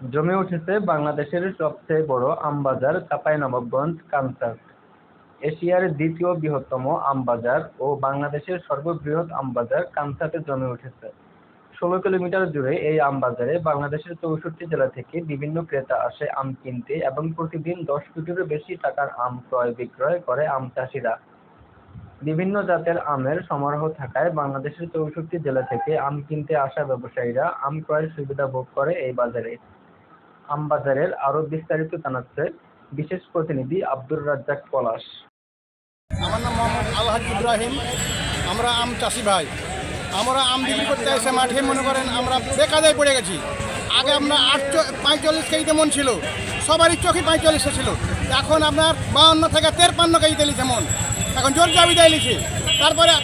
জমে উঠেছে বাংলাদেশের সবচেয়ে বড় আম বাজার চাঁপাইনবাবগঞ্জ কানসাট। এশিয়ার দ্বিতীয় বৃহত্তম আম বাজার ও বাংলাদেশের সর্ববৃহৎ আম বাজার কানসাটে জমে উঠেছে। ১৬ কিলোমিটার জুড়ে এই আম বাজারে বাংলাদেশের ৬৪ জেলা থেকে বিভিন্ন ক্রেতা আসে আম কিনতে এবং প্রতিদিন ১০ কোটিরও বেশি টাকার আম ক্রয় বিক্রয় করে আম চাষিরা। বিভিন্ন জাতের আমের সমারোহ থাকায় বাংলাদেশের ৬৪ জেলা থেকে আম কিনতে আসা ব্যবসায়ীরা আম ক্রয়ের সুবিধা ভোগ করে এই বাজারে। আম বাজারের আরো বিস্তারিত জানাচ্ছে বিশেষ প্রতিনিধি আব্দুর রাজ্জাক পলাশ। আমার নাম মোহাম্মদ আলহাজ ইব্রাহিম। আমরা আম চাষি ভাই। আমরা আম বিক্রি করতে এসে মাঠে মনে করেন আমরা বেকায়দায় পড়ে গেছি। আগে আমরা 45 কেজিতে মন ছিল, সবারই চোখে 45 ছিল। এখন আপনার 52 থেকে 53 কেজিতে লিখে মন, এখন জোর দাবি দেয় লিখে।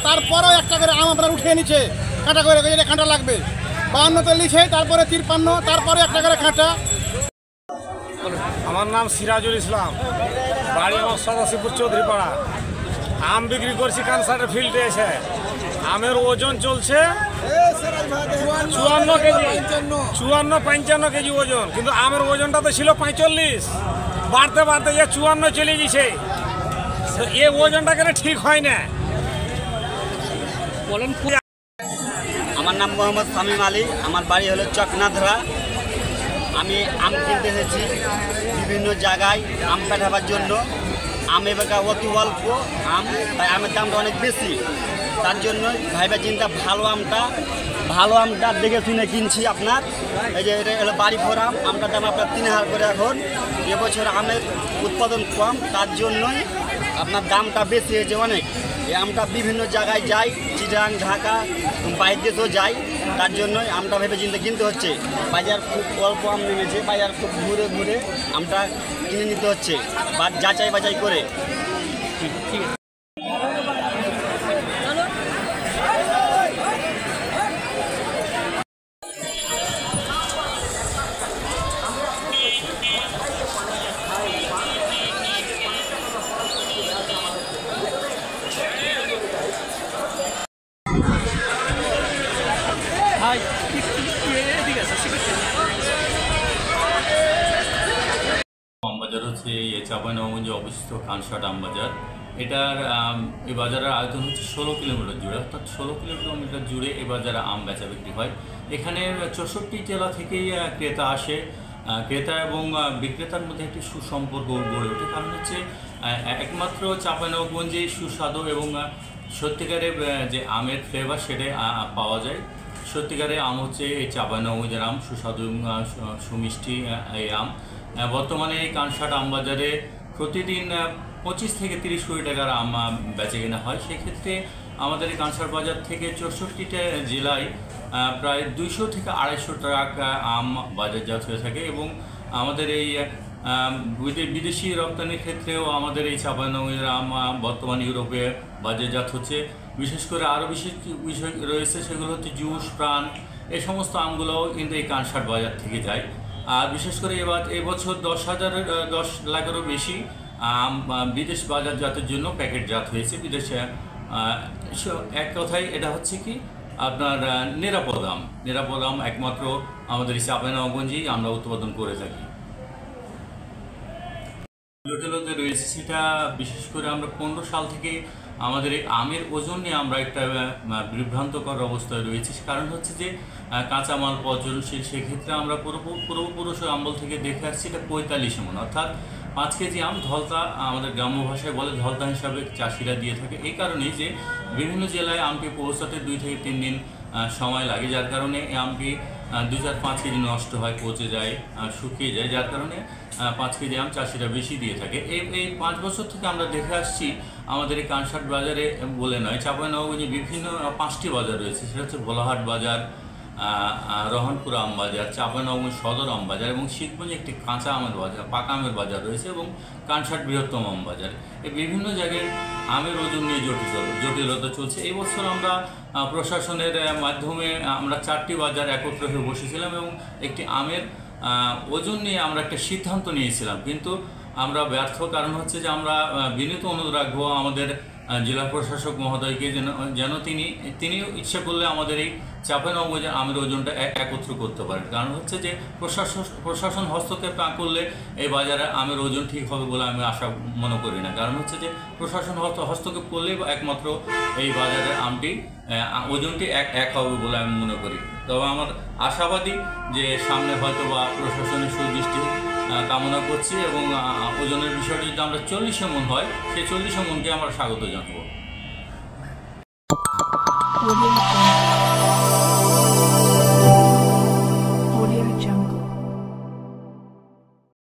তারপরেও একটা করে আম আপনার উঠিয়ে নিচ্ছে কাঁটা করে, যেটা কাঁটা লাগবে 52তে লিখে, তারপরে 53, তারপরে একটা করে কাঁটা। আমার নাম সিরাজুল ইসলাম, বাড়ি আমার সদাশিবপুর চৌধুরীপাড়া। আম বিক্রি করছি কানসাটের ফিল্ডে এসে। আমের ওজন চলছে 54 কেজি, 54-55 কেজি ওজন, কিন্তু আমের ওজনটা তো ছিল 45, বাড়তে বাড়তে 54 চলে গেছে। এ ওজনটা কেন ঠিক হয় না বলেন। আমার নাম মোহাম্মদ শামীম আলী, আমার বাড়ি হলো চকনাধরা। আমি আম কিনতে এসেছি বিভিন্ন জায়গায় আম পাঠাবার জন্য। আম এবার অতি অল্প আম, তাই আমের দামটা অনেক বেশি। তার জন্য ভাইবা চিন্তা ভালো আমটা দেখে শুনে কিনছি। আপনার এই যে এটা হলো বাড়ি ফোর আম, আমটার দাম আপনার 3000 করে। এখন এবছর আমের উৎপাদন কম, তার জন্যই আপনার দামটা বেশি হয়েছে অনেক। এই আমটা বিভিন্ন জায়গায় যায়, চিটাং, ঢাকা, বাইরের দেশেও যায়। তার জন্যই আমটা ভেবে চিন্তে কিনতে হচ্ছে। বাজার খুব অল্প আম নেমেছে, বাজার খুব ঘুরে ঘুরে আমটা কিনে নিতে হচ্ছে বা যাচাই বাছাই করে। ঠিক আছে। আমবাজার হচ্ছে এই চাঁপাইনবাবগঞ্জে অবস্থিত কানসাট আমবাজার। এটার এই বাজারের আয়তন হচ্ছে 16 কিলোমিটার জুড়ে, অর্থাৎ 16 কিলোমিটার জুড়ে এই বাজারে আম বেচা বিক্রি হয়। এখানে 64 জেলা থেকেই ক্রেতা আসে। ক্রেতা এবং বিক্রেতার মধ্যে একটি সুসম্পর্ক গড়ে ওঠে, কারণ হচ্ছে একমাত্র চাঁপাইনবাবগঞ্জে সুস্বাদু এবং সত্যিকারের যে আমের ফ্লেভার সেটাই পাওয়া যায়। সত্যিকারের আম হচ্ছে এই চাঁপাইনবাবগঞ্জের আম, সুস্বাদু সুমিষ্টি এই আম। বর্তমানে এই কানসাট আমবাজারে প্রতিদিন 25 থেকে 30 কোটি টাকার আম বেচে কেনা হয়। সেক্ষেত্রে আমাদের এই কানসাট বাজার থেকে 64টা জেলায় প্রায় 200 থেকে 250 টাকা আম বাজারজাত হয়ে থাকে। এবং আমাদের এই বিদেশি রপ্তানির ক্ষেত্রেও আমাদের এই চাঁপাইনবাবগঞ্জের আম বর্তমানে ইউরোপে বাজারজাত হচ্ছে। বিশেষ করে আরও বিশেষ বিষয় রয়েছে, সেগুলো হচ্ছে জুস, প্রাণ, এই সমস্ত আমগুলোও কিন্তু এই কানসাট বাজার থেকে যায়। আর বিশেষ করে এবছর 10 লাখেরও বেশি আম বিদেশ বাজারজাতের জন্য প্যাকেটজাত হয়েছে বিদেশে। এক কথায় এটা হচ্ছে কি আপনার নিরাপদ আম একমাত্র আমাদের এই চাঁপাইনবাবগঞ্জেই আমরা উৎপাদন করে থাকি। হোটেলতে রয়েছে সেটা বিশেষ করে আমরা 15 সাল থেকে আমাদের এই আমের ওজন নিয়ে আমরা একটা বিভ্রান্তকর অবস্থায় রয়েছি। কারণ হচ্ছে যে কাঁচামাল পচনশীল, সেক্ষেত্রে আমরা পূর্বপুরুষ আমল থেকে দেখে আসছি এটা 45 মণ, অর্থাৎ 5 কেজি আম ধলতা, আমাদের গ্রাম্য ভাষায় বলে ধলতা হিসাবে চাষিরা দিয়ে থাকে। এই কারণেই যে বিভিন্ন জেলায় আমটি পৌঁছাতে 2 থেকে 3 দিন সময় লাগে, যার কারণে এই আমটি 2-4-5 কেজি নষ্ট হয়, পচে যায়, শুকিয়ে যায়, যার কারণে 5 কেজি আম চাষিরা বেশি দিয়ে থাকে। এই 5 বছর থেকে আমরা দেখে আসছি আমাদের এই কানসাট বাজারে বলে নয়, চাঁপাইনবাবগঞ্জে বিভিন্ন 5টি বাজার রয়েছে। সেটা হচ্ছে ভোলাহাট বাজার, রহনপুর আম বাজার, চাঁপাইনবাবগঞ্জ সদর আম বাজার এবং শিখগঞ্জে একটি কাঁচা আমের বাজার, পাকা আমের বাজার রয়েছে এবং কানসাট বৃহত্তম আম বাজার। এই বিভিন্ন জায়গায় আমের ওজন নিয়ে জটিলতা চলছে। এই বছর আমরা প্রশাসনের মাধ্যমে আমরা 4টি বাজার একত্র হয়ে বসেছিলাম এবং একটি আমের ওজন নিয়ে আমরা একটা সিদ্ধান্ত নিয়েছিলাম, কিন্তু আমরা ব্যর্থ। কারণ হচ্ছে যে আমরা বিনীত অনুরোধ রাখবো আমাদের জেলা প্রশাসক মহোদয়কে যেন তিনি ইচ্ছা করলে আমাদের এই চাঁপাইনবাবগঞ্জে আমের ওজনটা একত্র করতে পারে। কারণ হচ্ছে যে প্রশাসন হস্তক্ষেপ না করলে এই বাজারে আমের ওজন ঠিক হবে বলে আমি আশা মনে করি না। কারণ হচ্ছে যে প্রশাসন হস্তক্ষেপ করলেই একমাত্র এই বাজারের আমটি ওজনটি এক হবে বলে আমি মনে করি। তবে আমার আশাবাদী যে সামনে হয়তো বা প্রশাসনের সুদৃষ্টি কামনা করছি, এবং ওজনের বিষয়টি যদি আমরা 40 মণ হয়, সেই 40 মণকে আমরা স্বাগত জানাবো।